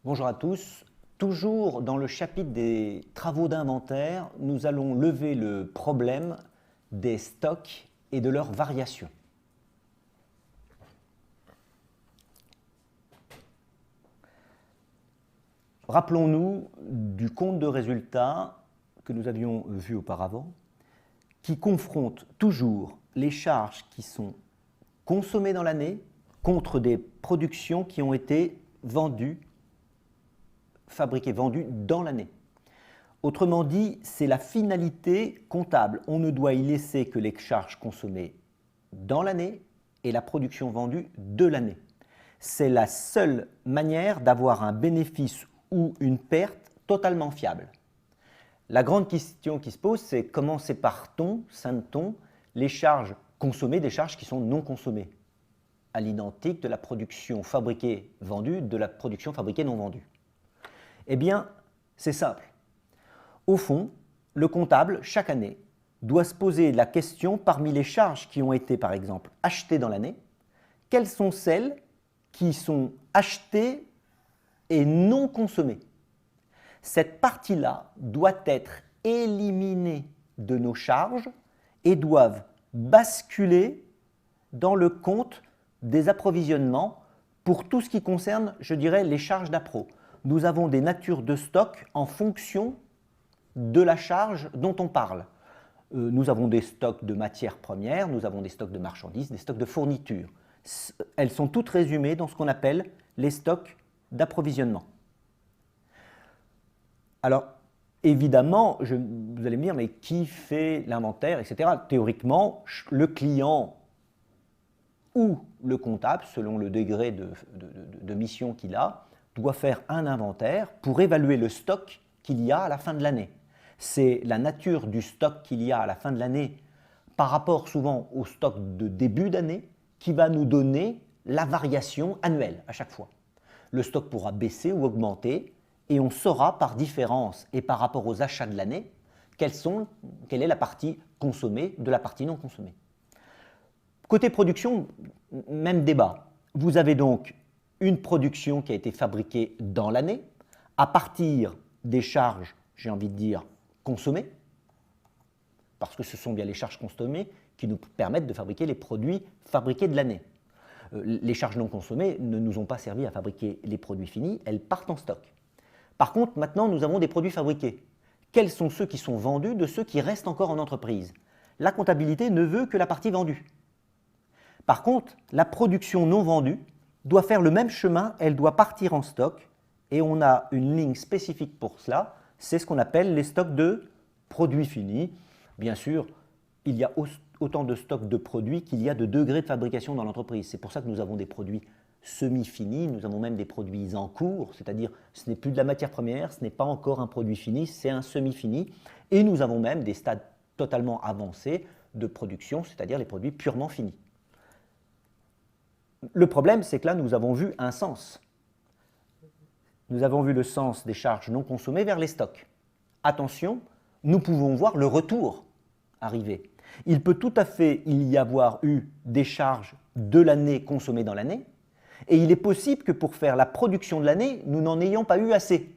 Bonjour à tous. Toujours dans le chapitre des travaux d'inventaire, nous allons lever le problème des stocks et de leurs variations. Rappelons-nous du compte de résultats que nous avions vu auparavant, qui confronte toujours les charges qui sont consommées dans l'année contre des productions qui ont été vendues, fabriquées, vendues dans l'année. Autrement dit, c'est la finalité comptable. On ne doit y laisser que les charges consommées dans l'année et la production vendue de l'année. C'est la seule manière d'avoir un bénéfice ou une perte totalement fiable. La grande question qui se pose, c'est comment sépare-t-on, scinde-t-on les charges consommées des charges qui sont non consommées, à l'identique de la production fabriquée vendue de la production fabriquée non vendue. Eh bien, c'est simple. Au fond, le comptable, chaque année, doit se poser la question parmi les charges qui ont été, par exemple, achetées dans l'année, quelles sont celles qui sont achetées et non consommées. Cette partie-là doit être éliminée de nos charges et doivent basculer dans le compte des approvisionnements pour tout ce qui concerne, je dirais, les charges d'appro. Nous avons des natures de stock en fonction de la charge dont on parle. Nous avons des stocks de matières premières, nous avons des stocks de marchandises, des stocks de fournitures. Elles sont toutes résumées dans ce qu'on appelle les stocks d'approvisionnement. Alors, évidemment, vous allez me dire, mais qui fait l'inventaire, etc. Théoriquement, le client ou le comptable, selon le degré de mission qu'il a, doit faire un inventaire pour évaluer le stock qu'il y a à la fin de l'année. C'est la nature du stock qu'il y a à la fin de l'année par rapport souvent au stock de début d'année qui va nous donner la variation annuelle à chaque fois. Le stock pourra baisser ou augmenter et on saura par différence et par rapport aux achats de l'année quelle est la partie consommée de la partie non consommée. Côté production, même débat. Vous avez donc une production qui a été fabriquée dans l'année à partir des charges, j'ai envie de dire, consommées, parce que ce sont bien les charges consommées qui nous permettent de fabriquer les produits fabriqués de l'année. Les charges non consommées ne nous ont pas servi à fabriquer les produits finis, elles partent en stock. Par contre, maintenant, nous avons des produits fabriqués. Quels sont ceux qui sont vendus de ceux qui restent encore en entreprise? La comptabilité ne veut que la partie vendue. Par contre, la production non vendue doit faire le même chemin, elle doit partir en stock et on a une ligne spécifique pour cela, c'est ce qu'on appelle les stocks de produits finis. Bien sûr, il y a autant de stocks de produits qu'il y a de degrés de fabrication dans l'entreprise. C'est pour ça que nous avons des produits semi-finis, nous avons même des produits en cours, c'est-à-dire ce n'est plus de la matière première, ce n'est pas encore un produit fini, c'est un semi-fini. Et nous avons même des stades totalement avancés de production, c'est-à-dire les produits purement finis. Le problème, c'est que là, nous avons vu un sens. Nous avons vu le sens des charges non consommées vers les stocks. Attention, nous pouvons voir le retour arriver. Il peut tout à fait y avoir eu des charges de l'année consommées dans l'année, et il est possible que pour faire la production de l'année, nous n'en ayons pas eu assez.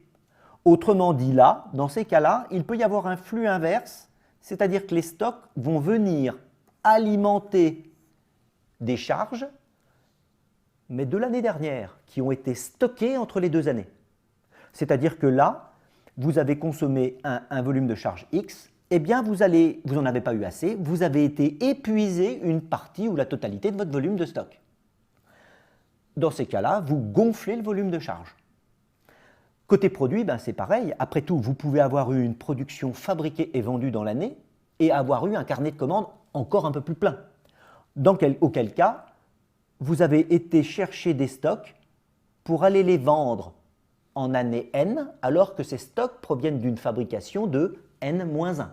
Autrement dit là, dans ces cas-là, il peut y avoir un flux inverse, c'est-à-dire que les stocks vont venir alimenter des charges, mais de l'année dernière, qui ont été stockées entre les deux années. C'est-à-dire que là, vous avez consommé un volume de charge X, eh bien vous n'en avez pas eu assez, vous avez été épuisé une partie ou la totalité de votre volume de stock. Dans ces cas-là, vous gonflez le volume de charge. Côté produit, c'est pareil. Après tout, vous pouvez avoir eu une production fabriquée et vendue dans l'année et avoir eu un carnet de commandes encore un peu plus plein. Auquel cas, vous avez été chercher des stocks pour aller les vendre en année N, alors que ces stocks proviennent d'une fabrication de N-1.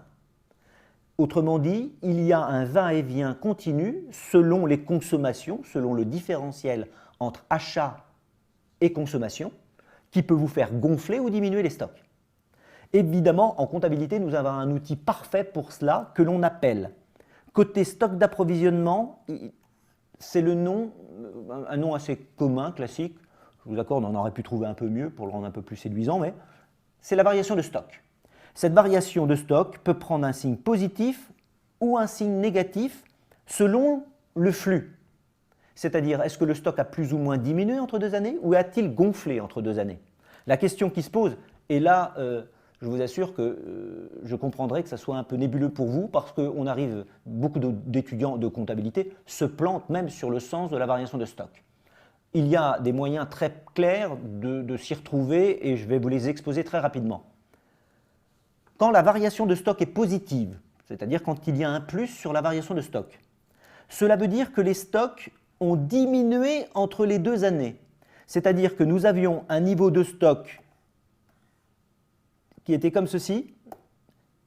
Autrement dit, il y a un va-et-vient continu selon les consommations, selon le différentiel entre achat et consommation, qui peut vous faire gonfler ou diminuer les stocks. Évidemment, en comptabilité, nous avons un outil parfait pour cela que l'on appelle, côté stock d'approvisionnement, c'est un nom assez commun, classique, Je vous accorde, on aurait pu trouver un peu mieux pour le rendre un peu plus séduisant, mais c'est la variation de stock. Cette variation de stock peut prendre un signe positif ou un signe négatif selon le flux. C'est-à-dire, est-ce que le stock a plus ou moins diminué entre 2 années ou a-t-il gonflé entre 2 années? La question qui se pose, et là, je vous assure que je comprendrai que ça soit un peu nébuleux pour vous parce qu'on arrive, beaucoup d'étudiants de comptabilité se plantent même sur le sens de la variation de stock. Il y a des moyens très clairs de s'y retrouver et je vais vous les exposer très rapidement. Quand la variation de stock est positive, c'est-à-dire quand il y a un plus sur la variation de stock, cela veut dire que les stocks ont diminué entre les 2 années. C'est-à-dire que nous avions un niveau de stock qui était comme ceci,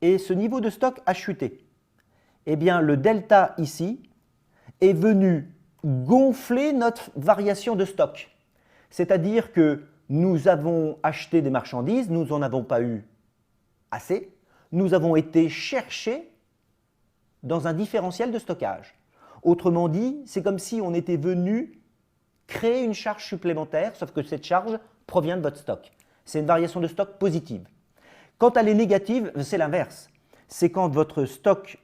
et ce niveau de stock a chuté. Eh bien, le delta ici est venu gonfler notre variation de stock. C'est-à-dire que nous avons acheté des marchandises, nous n'en avons pas eu assez, nous avons été chercher dans un différentiel de stockage. Autrement dit, c'est comme si on était venu créer une charge supplémentaire, sauf que cette charge provient de votre stock. C'est une variation de stock positive. Quand elle est négative, c'est l'inverse. C'est quand votre stock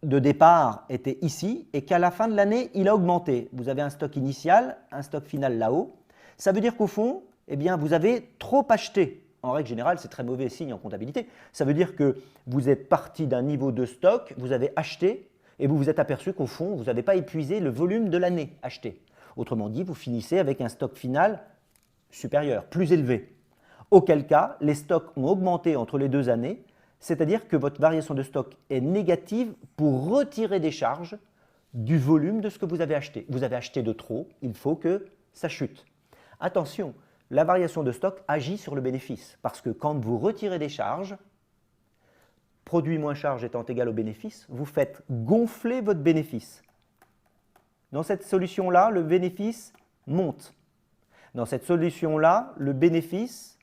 de départ était ici et qu'à la fin de l'année, il a augmenté. Vous avez un stock initial, un stock final là-haut. Ça veut dire qu'au fond, eh bien, vous avez trop acheté. En règle générale, c'est très mauvais signe en comptabilité. Ça veut dire que vous êtes parti d'un niveau de stock, vous avez acheté et vous vous êtes aperçu qu'au fond, vous n'avez pas épuisé le volume de l'année acheté. Autrement dit, vous finissez avec un stock final supérieur, plus élevé. Auquel cas, les stocks ont augmenté entre les 2 années, c'est-à-dire que votre variation de stock est négative pour retirer des charges du volume de ce que vous avez acheté. Vous avez acheté de trop, il faut que ça chute. Attention, la variation de stock agit sur le bénéfice, parce que quand vous retirez des charges, produit moins charge étant égal au bénéfice, vous faites gonfler votre bénéfice. Dans cette solution-là, le bénéfice monte. Dans cette solution-là, le bénéfice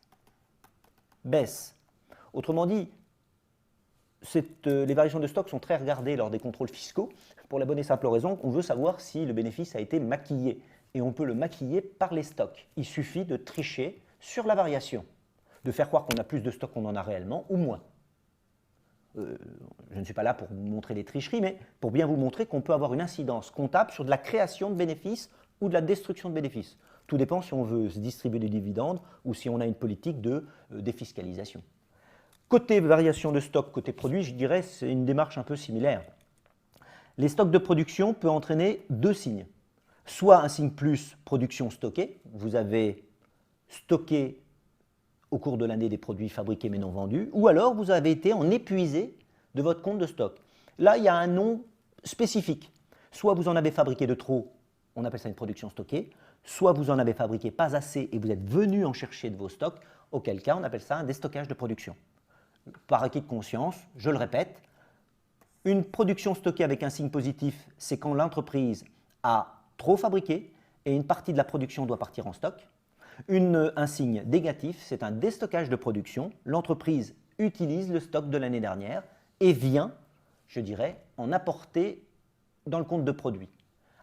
baisse. Autrement dit, les variations de stock sont très regardées lors des contrôles fiscaux pour la bonne et simple raison qu'on veut savoir si le bénéfice a été maquillé. Et on peut le maquiller par les stocks. Il suffit de tricher sur la variation, de faire croire qu'on a plus de stock qu'on en a réellement ou moins. Je ne suis pas là pour vous montrer des tricheries, mais pour bien vous montrer qu'on peut avoir une incidence comptable sur de la création de bénéfices ou de la destruction de bénéfices. Tout dépend si on veut se distribuer des dividendes ou si on a une politique de défiscalisation. Côté variation de stock, côté produit, je dirais c'est une démarche un peu similaire. Les stocks de production peuvent entraîner 2 signes. Soit un signe plus production stockée, vous avez stocké au cours de l'année des produits fabriqués mais non vendus, ou alors vous avez été en épuisé de votre compte de stock. Là, il y a un nom spécifique. Soit vous en avez fabriqué de trop, on appelle ça une production stockée, soit vous en avez fabriqué pas assez et vous êtes venu en chercher de vos stocks, auquel cas on appelle ça un déstockage de production. Par acquis de conscience, je le répète, une production stockée avec un signe positif, c'est quand l'entreprise a trop fabriqué et une partie de la production doit partir en stock. Un signe négatif, c'est un déstockage de production. L'entreprise utilise le stock de l'année dernière et vient, je dirais, en apporter dans le compte de produit.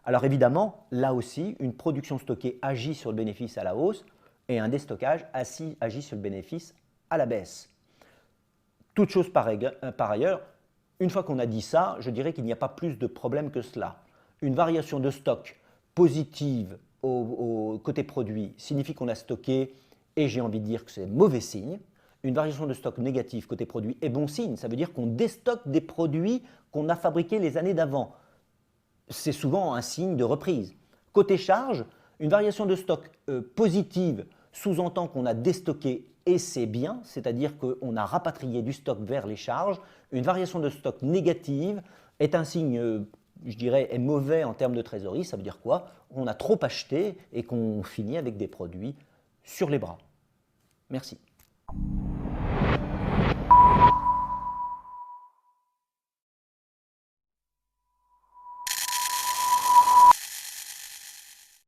Alors évidemment, là aussi, une production stockée agit sur le bénéfice à la hausse et un déstockage agit sur le bénéfice à la baisse. Toute chose par ailleurs, une fois qu'on a dit ça, je dirais qu'il n'y a pas plus de problème que cela. Une variation de stock positive au côté produit signifie qu'on a stocké et j'ai envie de dire que c'est mauvais signe. Une variation de stock négative côté produit est bon signe. Ça veut dire qu'on déstocke des produits qu'on a fabriqués les années d'avant. C'est souvent un signe de reprise. Côté charge, une variation de stock positive sous-entend qu'on a déstocké et c'est bien, c'est-à-dire qu'on a rapatrié du stock vers les charges. Une variation de stock négative est un signe je dirais, est mauvais en termes de trésorerie. Ça veut dire quoi? On a trop acheté et qu'on finit avec des produits sur les bras. Merci.